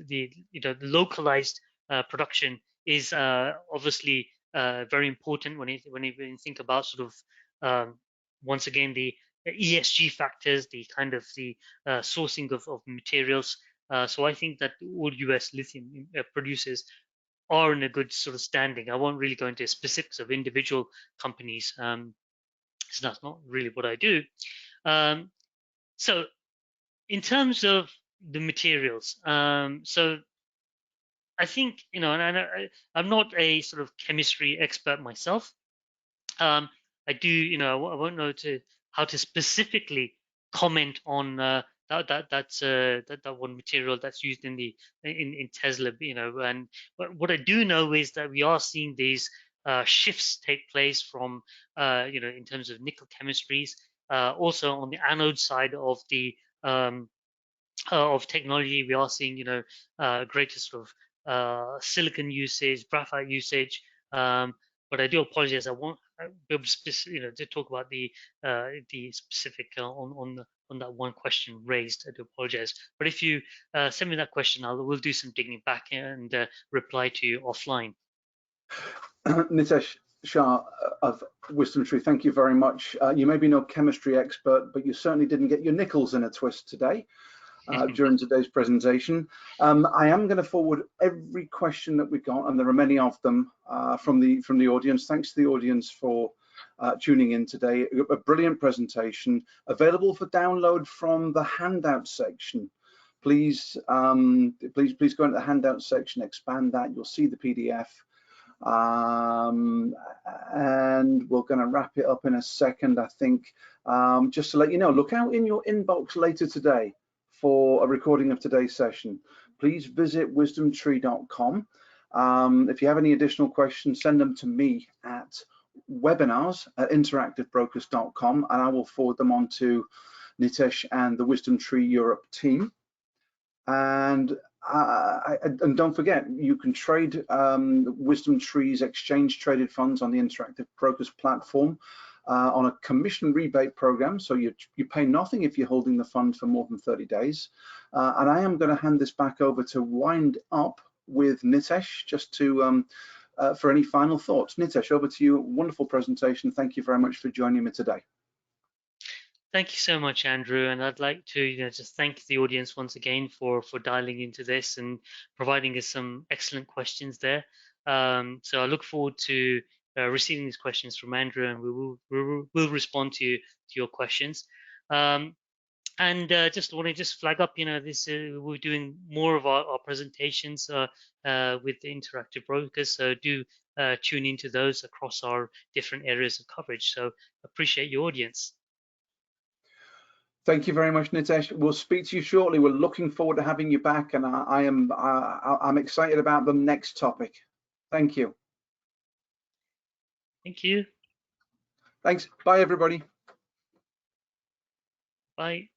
localized production is obviously very important when you think about sort of once again, the ESG factors, the kind of the sourcing of materials. So I think that all US lithium producers are in a good sort of standing. I won't really go into specifics of individual companies, because that's not really what I do. So in terms of the materials, so I think, and I'm not a sort of chemistry expert myself. I do, I won't know how to specifically comment on that one material that's used in in Tesla, and what I do know is that we are seeing these shifts take place from, in terms of nickel chemistries, also on the anode side of technology. We are seeing, greater sort of silicon usage, graphite usage. But I do apologize. I won't be able to, to talk about the specific on that one question raised. I do apologize. But if you send me that question, we'll do some digging back and reply to you offline. Nitesh Shah of WisdomTree, thank you very much. You may be no chemistry expert, but you certainly didn't get your nickels in a twist today. During today's presentation. I am going to forward every question that we've got, and there are many of them from the audience. Thanks to the audience for tuning in today. A brilliant presentation available for download from the handout section. Please go into the handout section, expand that. You'll see the PDF. And we're going to wrap it up in a second, I think. Just to let you know, look out in your inbox later today for a recording of today's session. Please visit wisdomtree.com. If you have any additional questions, send them to me at webinars@interactivebrokers.com, and I will forward them on to Nitesh and the WisdomTree Europe team. And don't forget, you can trade WisdomTree's exchange traded funds on the Interactive Brokers platform on a commission rebate program, so you pay nothing if you're holding the fund for more than 30 days. And I am going to hand this back over to wind up with Nitesh, just to for any final thoughts. Nitesh, over to you. Wonderful presentation. Thank you very much for joining me today. Thank you so much, Andrew, and I'd like to just thank the audience once again for dialing into this and providing us some excellent questions there. So I look forward to receiving these questions from Andrew, and we'll respond to your questions. And just want to flag up, this we're doing more of our presentations with the Interactive Brokers, so do tune into those across our different areas of coverage. So appreciate your audience. Thank you very much, Nitesh. We'll speak to you shortly. We're looking forward to having you back, and I'm excited about the next topic. Thank you. Thank you. Thanks. Bye, everybody. Bye.